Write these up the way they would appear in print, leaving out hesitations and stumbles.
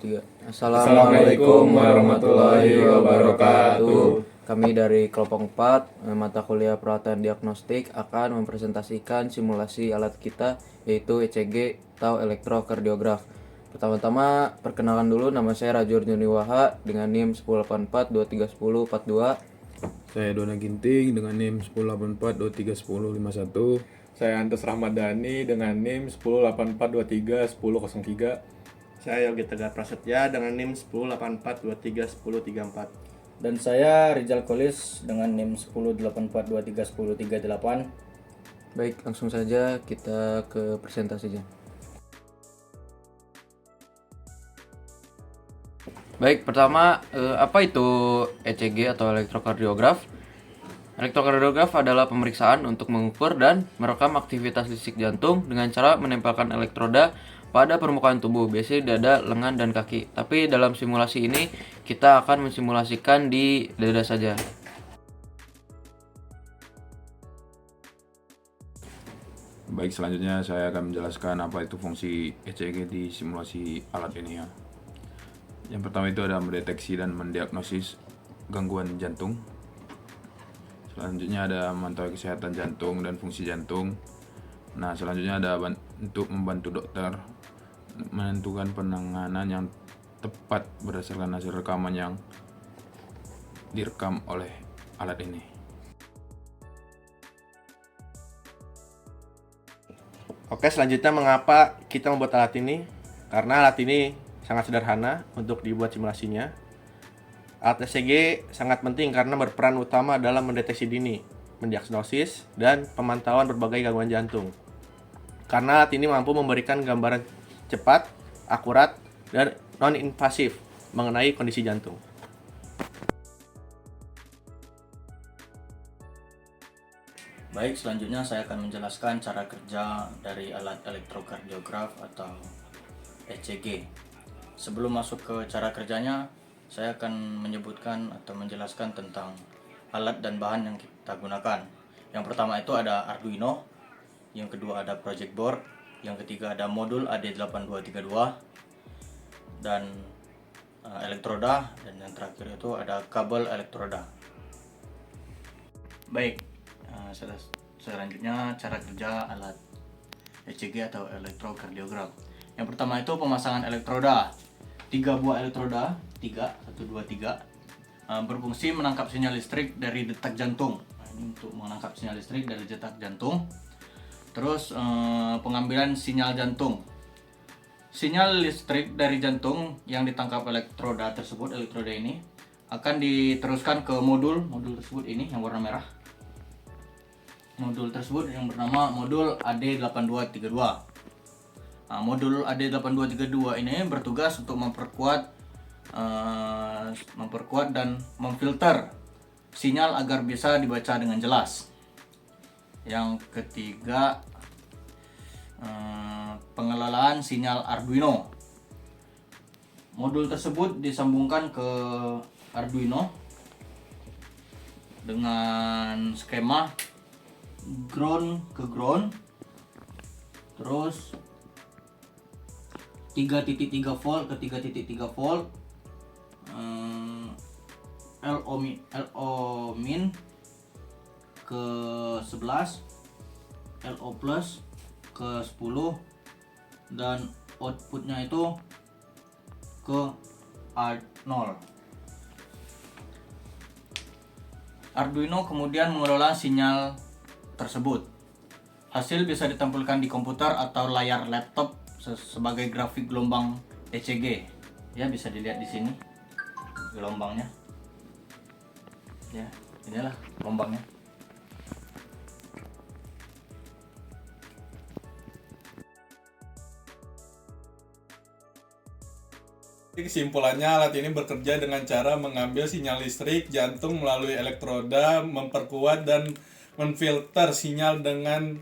3. Assalamualaikum warahmatullahi wabarakatuh. Kami dari kelompok 4 mata kuliah perawatan diagnostik akan mempresentasikan simulasi alat kita yaitu ECG atau elektrokardiograf. Pertama-tama perkenalkan dulu, nama saya Rajur Juniwaha dengan NIM 10842311042. Saya Dona Ginting dengan NIM 10842311051. Saya Antus Rahmadani dengan NIM 10842311003. Saya Yogi Tegar Prasetya dengan NIM 10842311034. Dan saya Rizal Kolis dengan NIM 10842311038. Baik, langsung saja kita ke presentasinya. Baik, pertama apa itu ECG atau elektrokardiograf? Elektrokardiograf adalah pemeriksaan untuk mengukur dan merekam aktivitas listrik jantung dengan cara menempelkan elektroda pada permukaan tubuh, biasanya di dada, lengan, dan kaki. Tapi dalam simulasi ini kita akan mensimulasikan di dada saja. Baik, selanjutnya saya akan menjelaskan apa itu fungsi ECG di simulasi alat ini ya. Yang pertama itu ada mendeteksi dan mendiagnosis gangguan jantung. Selanjutnya ada memantau kesehatan jantung dan fungsi jantung. Nah, selanjutnya ada untuk membantu dokter menentukan penanganan yang tepat berdasarkan hasil rekaman yang direkam oleh alat ini. Oke, selanjutnya mengapa kita membuat alat ini? Karena alat ini sangat sederhana untuk dibuat simulasinya. Alat ECG sangat penting karena berperan utama dalam mendeteksi dini, mendiagnosis, dan pemantauan berbagai gangguan jantung. Karena alat ini mampu memberikan gambaran cepat, akurat, dan non-invasif mengenai kondisi jantung. Baik, selanjutnya saya akan menjelaskan cara kerja dari alat elektrokardiograf atau ECG. Sebelum masuk ke cara kerjanya, saya akan menyebutkan atau menjelaskan tentang alat dan bahan yang kita gunakan. Yang pertama itu ada Arduino, yang kedua ada project board, yang ketiga ada modul AD8232 dan elektroda, dan yang terakhir itu ada kabel elektroda. Baik, selanjutnya cara kerja alat ECG atau elektrokardiograf. Yang pertama itu pemasangan elektroda. 3 buah elektroda, 1, 2, 3 berfungsi menangkap sinyal listrik dari detak jantung. Ini untuk menangkap sinyal listrik dari detak jantung. Terus pengambilan sinyal jantung. Sinyal listrik dari jantung yang ditangkap elektroda tersebut, elektroda ini akan diteruskan ke modul tersebut ini yang warna merah. Modul tersebut yang bernama modul AD8232. Nah, modul AD8232 ini bertugas untuk memperkuat dan memfilter sinyal agar bisa dibaca dengan jelas. Yang ketiga, pengelolaan sinyal Arduino. Modul tersebut disambungkan ke Arduino dengan skema ground ke ground, terus 3.3 volt ke 3.3 volt, LO min ke 11, LO plus ke 10, dan outputnya itu ke A0. Arduino kemudian mengelola sinyal tersebut. Hasil bisa ditampilkan di komputer atau layar laptop sebagai grafik gelombang ECG. Ya, bisa dilihat di sini gelombangnya. Ya, inilah gelombangnya. Kesimpulannya, alat ini bekerja dengan cara mengambil sinyal listrik jantung melalui elektroda, memperkuat dan menfilter sinyal dengan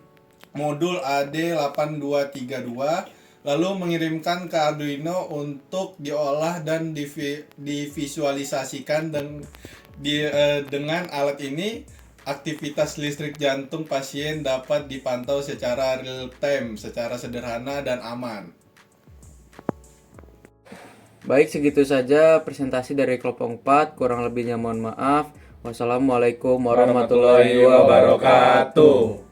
modul AD8232, lalu mengirimkan ke Arduino untuk diolah dan divisualisasikan. Dengan alat ini, aktivitas listrik jantung pasien dapat dipantau secara real time, secara sederhana dan aman. Baik, segitu saja presentasi dari kelompok 4. Kurang lebihnya mohon maaf. Wassalamualaikum warahmatullahi wabarakatuh.